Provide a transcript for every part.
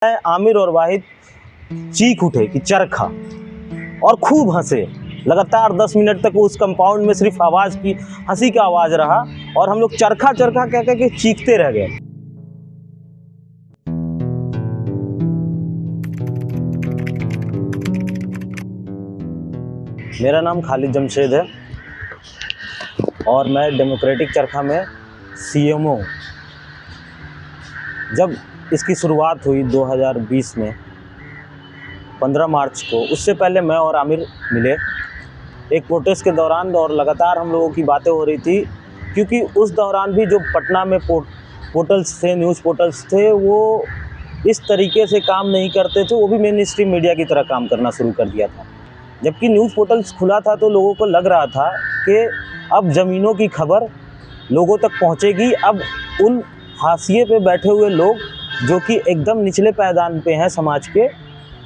आमिर और वाहिद चीख उठे कि चरखा और खूब हंसे। लगातार 10 मिनट तक उस कंपाउंड में सिर्फ आवाज़ की हंसी का आवाज़ रहा और हम लोग चरखा चरखा कह कह के चीखते रह गए। मेरा नाम खालिद जमशेद है और मैं डेमोक्रेटिक चरखा में सीएमओ हूँ। जब इसकी शुरुआत हुई 2020 में 15 मार्च को, उससे पहले मैं और आमिर मिले एक प्रोटेस्ट के दौरान और लगातार हम लोगों की बातें हो रही थी, क्योंकि उस दौरान भी जो पटना में पोर्टल्स थे, न्यूज़ पोर्टल्स थे, वो इस तरीके से काम नहीं करते थे। वो भी मेन स्ट्रीम मीडिया की तरह काम करना शुरू कर दिया था। जबकि न्यूज़ पोर्टल्स खुला था तो लोगों को लग रहा था कि अब ज़मीनों की खबर लोगों तक पहुंचेगी। अब उन हाशिए पे बैठे हुए लोग जो कि एकदम निचले पायदान पे हैं समाज के,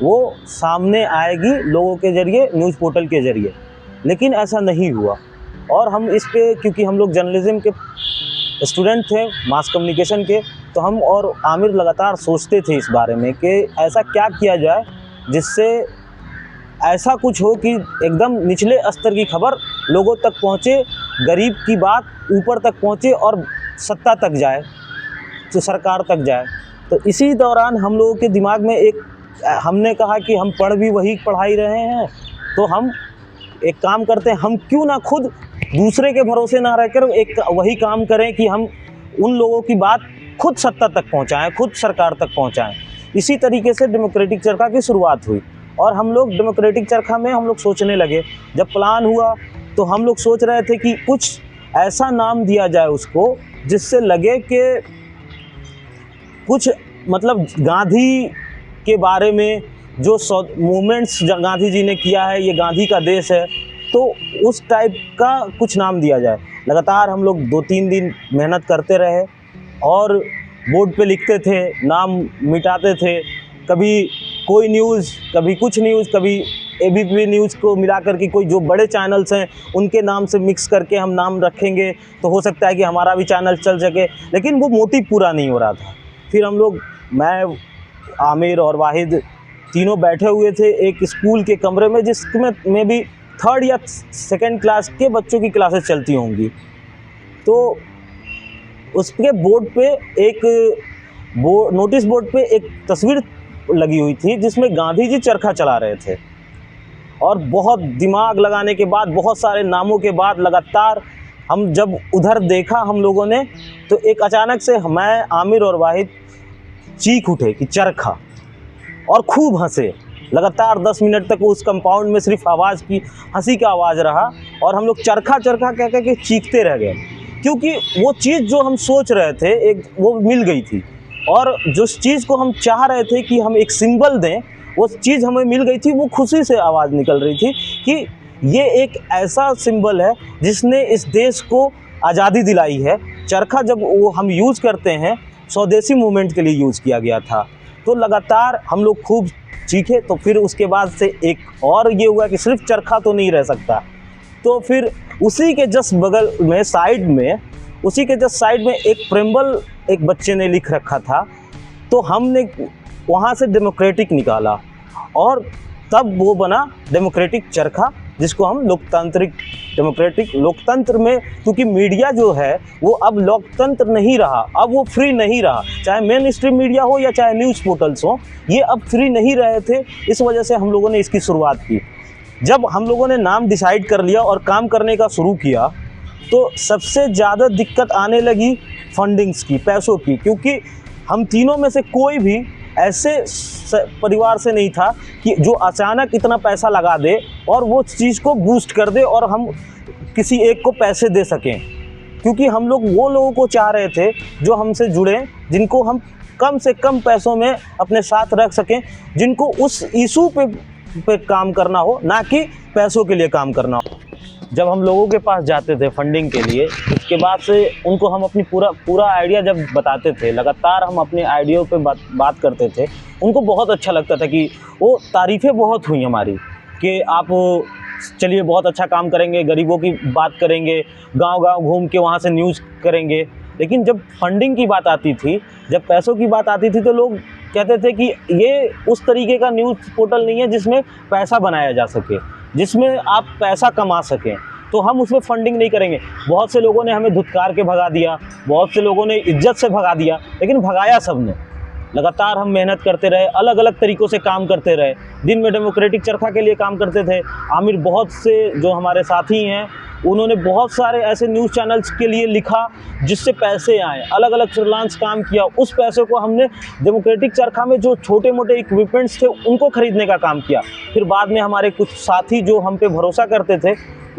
वो सामने आएगी लोगों के ज़रिए, न्यूज़ पोर्टल के ज़रिए। लेकिन ऐसा नहीं हुआ और हम इस पे, क्योंकि हम लोग जर्नलिज़्म के स्टूडेंट थे, मास कम्युनिकेशन के, तो हम और आमिर लगातार सोचते थे इस बारे में कि ऐसा क्या किया जाए जिससे ऐसा कुछ हो कि एकदम निचले स्तर की खबर लोगों तक पहुँचे, गरीब की बात ऊपर तक पहुँचे और सत्ता तक जाए, तो सरकार तक जाए। तो इसी दौरान हम लोगों के दिमाग में हमने कहा कि हम पढ़ भी वही पढ़ाई रहे हैं, तो हम एक काम करते हैं, हम क्यों ना खुद दूसरे के भरोसे ना रहकर एक वही काम करें कि हम उन लोगों की बात खुद सत्ता तक पहुंचाएं, खुद सरकार तक पहुंचाएं। इसी तरीके से डेमोक्रेटिक चरखा की शुरुआत हुई और हम लोग डेमोक्रेटिक चरखा में हम लोग सोचने लगे। जब प्लान हुआ तो हम लोग सोच रहे थे कि कुछ ऐसा नाम दिया जाए उसको जिससे लगे कि कुछ मतलब गांधी के बारे में जो मूवमेंट्स गांधी जी ने किया है, ये गांधी का देश है, तो उस टाइप का कुछ नाम दिया जाए। लगातार हम लोग 2-3 दिन मेहनत करते रहे और बोर्ड पे लिखते थे, नाम मिटाते थे, कभी कोई न्यूज़, कभी कुछ न्यूज़, कभी एबीपी न्यूज़ को मिला करके कोई जो बड़े चैनल्स हैं उनके नाम से मिक्स करके हम नाम रखेंगे तो हो सकता है कि हमारा भी चैनल चल सके। लेकिन वो मोटिव पूरा नहीं हो रहा था। फिर हम लोग, मैं, आमिर और वाहिद तीनों बैठे हुए थे एक स्कूल के कमरे में, जिसमें भी 3rd या 2nd क्लास के बच्चों की क्लासेस चलती होंगी। तो उसके बोर्ड पे नोटिस बोर्ड पे एक तस्वीर लगी हुई थी जिसमें गांधी जी चरखा चला रहे थे। और बहुत दिमाग लगाने के बाद, बहुत सारे नामों के बाद, लगातार हम जब उधर देखा हम लोगों ने, तो एक अचानक से मैं, आमिर और वाहिद चीख उठे कि चरखा और खूब हंसे। लगातार 10 मिनट तक उस कंपाउंड में सिर्फ आवाज़ की हंसी का आवाज़ रहा और हम लोग चरखा चरखा कह कह के चीखते रह गए, क्योंकि वो चीज़ जो हम सोच रहे थे वो मिल गई थी। और जिस चीज़ को हम चाह रहे थे कि हम एक सिंबल दें, वो चीज़ हमें मिल गई थी। वो खुशी से आवाज़ निकल रही थी कि ये एक ऐसा सिंबल है जिसने इस देश को आज़ादी दिलाई है। चरखा जब वो हम यूज़ करते हैं, स्वदेशी मूवमेंट के लिए यूज़ किया गया था। तो लगातार हम लोग खूब चीखे। तो फिर उसके बाद से एक और ये हुआ कि सिर्फ चरखा तो नहीं रह सकता। तो फिर उसी के जस्ट बगल में, उसी के जस्ट साइड में एक प्रेम्बल एक बच्चे ने लिख रखा था, तो हमने वहाँ से डेमोक्रेटिक निकाला और तब वो बना डेमोक्रेटिक चरखा, जिसको हम लोकतंत्र में, क्योंकि मीडिया जो है वो अब लोकतंत्र नहीं रहा, अब वो फ्री नहीं रहा। चाहे मेन स्ट्रीम मीडिया हो या चाहे न्यूज़ पोर्टल्स हो, ये अब फ्री नहीं रहे थे। इस वजह से हम लोगों ने इसकी शुरुआत की। जब हम लोगों ने नाम डिसाइड कर लिया और काम करने का शुरू किया, तो सबसे ज़्यादा दिक्कत आने लगी फंडिंग्स की, पैसों की, क्योंकि हम तीनों में से कोई भी ऐसे परिवार से नहीं था कि जो अचानक इतना पैसा लगा दे और वो चीज़ को बूस्ट कर दे और हम किसी एक को पैसे दे सकें। क्योंकि हम लोग वो लोगों को चाह रहे थे जो हमसे जुड़े, जिनको हम कम से कम पैसों में अपने साथ रख सकें, जिनको उस इशू पे काम करना हो, ना कि पैसों के लिए काम करना हो। जब हम लोगों के पास जाते थे फंडिंग के लिए, उसके बाद से उनको हम अपनी पूरा आइडिया जब बताते थे, लगातार हम अपने आइडिया पे बात करते थे, उनको बहुत अच्छा लगता था कि वो तारीफ़ें बहुत हुई हमारी कि आप चलिए बहुत अच्छा काम करेंगे, गरीबों की बात करेंगे, गांव-गांव घूम के वहाँ से न्यूज़ करेंगे। लेकिन जब फंडिंग की बात आती थी, जब पैसों की बात आती थी, तो लोग कहते थे कि ये उस तरीके का न्यूज़ पोर्टल नहीं है जिसमें पैसा बनाया जा सके, जिसमें आप पैसा कमा सकें, तो हम उसमें फंडिंग नहीं करेंगे। बहुत से लोगों ने हमें धुतकार के भगा दिया, बहुत से लोगों ने इज्जत से भगा दिया, लेकिन भगाया सबने। लगातार हम मेहनत करते रहे, अलग अलग तरीक़ों से काम करते रहे। दिन में डेमोक्रेटिक चरखा के लिए काम करते थे। आमिर बहुत से जो हमारे साथी हैं, उन्होंने बहुत सारे ऐसे न्यूज़ चैनल्स के लिए लिखा जिससे पैसे आए, अलग अलग फ्रीलांस काम किया। उस पैसे को हमने डेमोक्रेटिक चरखा में जो छोटे मोटे इक्विपमेंट्स थे उनको ख़रीदने का काम किया। फिर बाद में हमारे कुछ साथी जो हम पे भरोसा करते थे,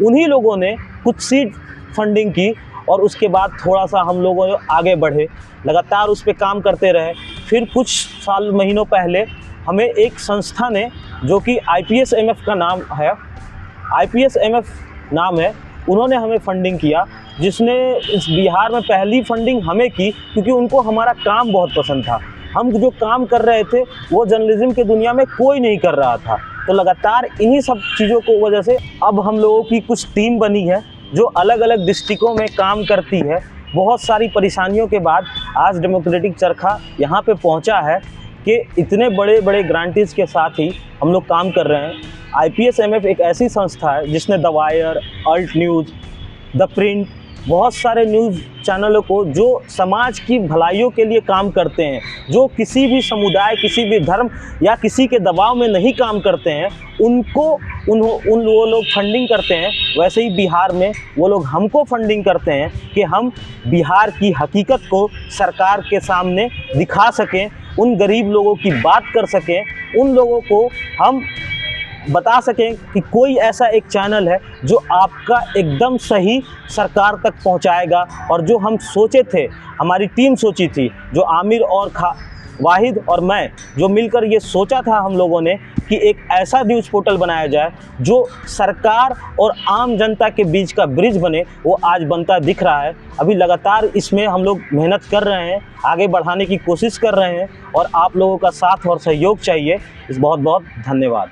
उन्हीं लोगों ने कुछ सीड फंडिंग की और उसके बाद थोड़ा सा हम लोगों आगे बढ़े, लगातार उस पर काम करते रहे। फिर कुछ साल महीनों पहले हमें एक संस्था ने, जो कि IPSMF का नाम है, IPSMF नाम है, उन्होंने हमें फंडिंग किया, जिसने इस बिहार में पहली फंडिंग हमें की, क्योंकि उनको हमारा काम बहुत पसंद था। हम जो काम कर रहे थे वो जर्नलिज्म की दुनिया में कोई नहीं कर रहा था। तो लगातार इन्हीं सब चीज़ों को वजह से अब हम लोगों की कुछ टीम बनी है जो अलग अलग डिस्ट्रिक्टों में काम करती है। बहुत सारी परेशानियों के बाद आज डेमोक्रेटिक चरखा यहाँ पे पहुँचा है कि इतने बड़े बड़े ग्रांटीज़ के साथ ही हम लोग काम कर रहे हैं। IPSMF एक ऐसी संस्था है जिसने the Wire, Alt News, the Print, बहुत सारे न्यूज़ चैनलों को जो समाज की भलाइयों के लिए काम करते हैं, जो किसी भी समुदाय, किसी भी धर्म या किसी के दबाव में नहीं काम करते हैं, उनको वो लोग फंडिंग करते हैं। वैसे ही बिहार में वो लोग हमको फंडिंग करते हैं कि हम बिहार की हकीकत को सरकार के सामने दिखा सकें, उन गरीब लोगों की बात कर सकें, उन लोगों को हम बता सकें कि कोई ऐसा एक चैनल है जो आपका एकदम सही सरकार तक पहुंचाएगा। और जो हम सोचे थे, हमारी टीम सोची थी, जो आमिर और वाहिद और मैं जो मिलकर ये सोचा था हम लोगों ने कि एक ऐसा न्यूज़ पोर्टल बनाया जाए जो सरकार और आम जनता के बीच का ब्रिज बने, वो आज बनता दिख रहा है। अभी लगातार इसमें हम लोग मेहनत कर रहे हैं, आगे बढ़ाने की कोशिश कर रहे हैं और आप लोगों का साथ और सहयोग चाहिए। इस बहुत बहुत धन्यवाद।